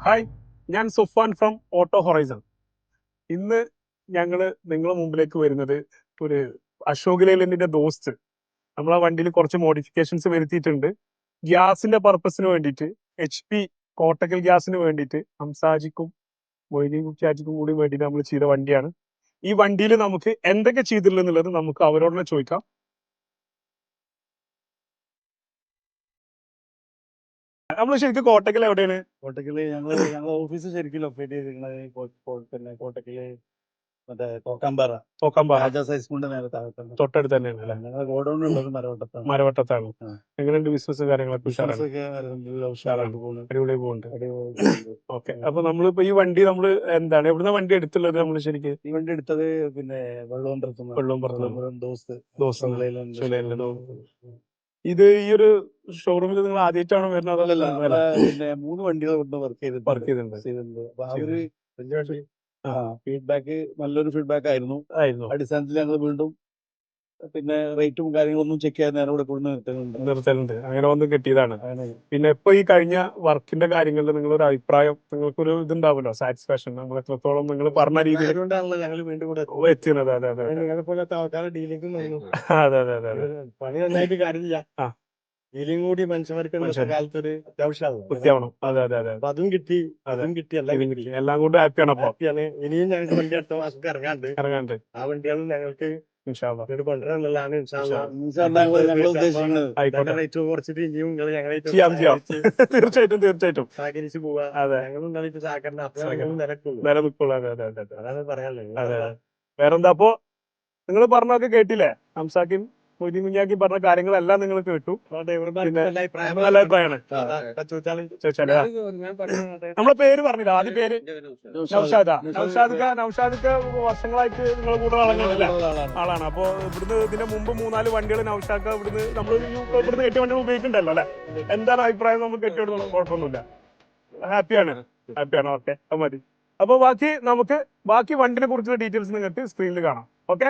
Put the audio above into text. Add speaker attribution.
Speaker 1: Hi, ഞാൻ Sufan from auto horizon. ഇന്ന് ഞങ്ങള് നിങ്ങളുടെ മുമ്പിലേക്ക് വരുന്നത് ഒരു അശോക് ലേലൻഡിന്റെ ദോസ്ത്. നമ്മൾ ആ വണ്ടിയിൽ കുറച്ച് മോഡിഫിക്കേഷൻസ് വരുത്തിയിട്ടുണ്ട്. ഗ്യാസിന്റെ പർപ്പസിന് വേണ്ടിയിട്ട് HP കോട്ടക്കൽ ഗ്യാസിന് വേണ്ടിയിട്ട് ഹംസാജിക്കും മൊയ്തീൻ കുറ്റ്യാജിക്കും കൂടി വേണ്ടിയിട്ട് നമ്മൾ ചെയ്ത വണ്ടിയാണ്. ഈ വണ്ടിയിൽ നമുക്ക് എന്തൊക്കെ ചെയ്തിട്ടുള്ളത് നമുക്ക് അവരോട് തന്നെ ചോദിക്കാം. നമ്മൾ ശരിക്കും കോട്ടക്കൽ എവിടെയാണ്?
Speaker 2: കോട്ടക്കല് ഞങ്ങളെ ഓഫീസ് ശരിക്കും ലൊക്കേറ്റ് ചെയ്തിരിക്കുന്നത് പിന്നെ കോട്ടക്കല് മറ്റേ തോക്കാമ്പാറ
Speaker 1: തോക്കാമ്പാറ
Speaker 2: രാജാസ് ഹൈസ്കൂളിന്റെ നേരെ താഴത്താണ്.
Speaker 1: തൊട്ടടുത്ത് തന്നെയാണ് അല്ലേ?
Speaker 2: ഞങ്ങളുടെ ഗോഡൌൺ ഉള്ളത് മരവട്ടത്താണ്.
Speaker 1: മരവട്ടത്താണ്.
Speaker 2: ആ.
Speaker 1: എങ്ങനെയുണ്ട് ബിസിനസ് കാര്യങ്ങളൊക്കെ?
Speaker 2: ബിസിനസ്
Speaker 1: ഉഷാറാണ്.
Speaker 2: ഒക്കെ അൽഹംദുലില്ലാ ഉഷാറായിട്ട് പോകുന്നു.
Speaker 1: അടിപൊളി പോകുന്നുണ്ട്.
Speaker 2: അടിപൊളി.
Speaker 1: ഓക്കെ, അപ്പൊ നമ്മളിപ്പോ ഈ വണ്ടി എന്താണ് എവിടുന്ന വണ്ടി എടുത്തുള്ളത്? നമ്മൾ ശരിക്കും
Speaker 2: ഈ വണ്ടി എടുത്തത് പിന്നെ വെള്ളോമ്പുറത്തുനിന്ന്.
Speaker 1: വെള്ളോമ്പുറത്തുനിന്ന്
Speaker 2: ദോസ്ത്
Speaker 1: ദോസ്ത്
Speaker 2: ഷോറൂമിൽ.
Speaker 1: ഇത് ഈ ഒരു ഷോറൂമിൽ നിങ്ങൾ ആദ്യമായിട്ടാണ് വരുന്നത്?
Speaker 2: അല്ലല്ല, പിന്നെ 3 വണ്ടികൾ കൊണ്ട് വർക്ക്
Speaker 1: ചെയ്തിട്ടുണ്ട്.
Speaker 2: അപ്പൊ അവര് ഫീഡ്ബാക്ക് നല്ലൊരു ഫീഡ്ബാക്ക് ആയിരുന്നു. അടിസ്ഥാനത്തിൽ ഞങ്ങൾ വീണ്ടും പിന്നെ റേറ്റും കാര്യങ്ങളൊന്നും ചെക്ക് ചെയ്യാൻ നേരം ഇവിടെ കൊണ്ട്
Speaker 1: നിർത്തലുണ്ട്. അങ്ങനെ ഒന്നും കിട്ടിയതാണ്. പിന്നെ ഇപ്പൊ ഈ കഴിഞ്ഞ വർക്കിന്റെ കാര്യങ്ങളിൽ നിങ്ങളൊരു അഭിപ്രായം, നിങ്ങൾക്കൊരു ഇതുണ്ടാവുമല്ലോ, സാറ്റിസ്ഫാക്ഷൻ, നമ്മൾ എത്രത്തോളം നിങ്ങൾ പറഞ്ഞ രീതിയിൽ
Speaker 2: ഞങ്ങൾ വീണ്ടും കൂടെ
Speaker 1: എത്തിയത്? അതെ അതെ അതെ അതെ അതെ അതെ.
Speaker 2: പണി നന്നായിട്ട് കാര്യമില്ല.
Speaker 1: ആ.
Speaker 2: ഡീലിംഗ് കൂടി മനുഷ്യന്മാർക്ക് കാലത്ത് ഒരു
Speaker 1: വൃത്തിയാവണം. അതെ അതെ അതെ.
Speaker 2: അപ്പൊ അതും കിട്ടി,
Speaker 1: എല്ലാം കൊണ്ട് ഹാപ്പിയാണ്. അപ്പൊ
Speaker 2: ഇനിയും ഞങ്ങൾക്ക് വണ്ടി അടുത്ത മാസം ഇറങ്ങാണ്ട് ആ വണ്ടിയാണ് ഞങ്ങൾക്ക് കൊണ്ടുവരാനുള്ളതാണ്. കുറച്ചിട്ട് ഇനിയും
Speaker 1: തീർച്ചയായിട്ടും തീർച്ചയായിട്ടും
Speaker 2: സഹകരിച്ച് പോവാ. ഞങ്ങളും
Speaker 1: നിലനിൽക്കുള്ളൂ. അതെ അതെ അതെ.
Speaker 2: അതാണ് പറയാനുള്ളത്.
Speaker 1: അതെ. വേറെന്താ? അപ്പൊ നിങ്ങൾ പറഞ്ഞൊക്കെ കേട്ടില്ലേ? ഹംസാക്കും മൊയ്തീൻ കുഞ്ഞാക്കും പറഞ്ഞ കാര്യങ്ങളെല്ലാം നിങ്ങൾ കേട്ടു. നല്ല അഭിപ്രായമാണ്. നമ്മളെ പേര് പറഞ്ഞില്ല, ആദ്യ പേര് നൗഷാദ് വർഷങ്ങളായിട്ട് നിങ്ങളെ കൂടെ ആളാണ്. അപ്പൊ ഇവിടുന്ന് ഇതിന്റെ മുമ്പ് 3-4 വണ്ടികൾ നൗഷാദ് ഇവിടുന്ന് നമ്മൾ ഇവിടുന്ന് 8 വണ്ടികൾ ഉപയോഗിക്കുന്നുണ്ടല്ലോ അല്ലെ? എന്താണ് അഭിപ്രായം? നമുക്ക് കെട്ടിയെടുത്തോളം കുഴപ്പമൊന്നുമില്ല. ഹാപ്പിയാണ്. ഓക്കെ, അത് മതി. അപ്പൊ ബാക്കി വണ്ടിനെ കുറിച്ചുള്ള ഡീറ്റെയിൽസ് നിങ്ങൾക്ക് സ്ക്രീനിൽ കാണാം. ഓക്കെ.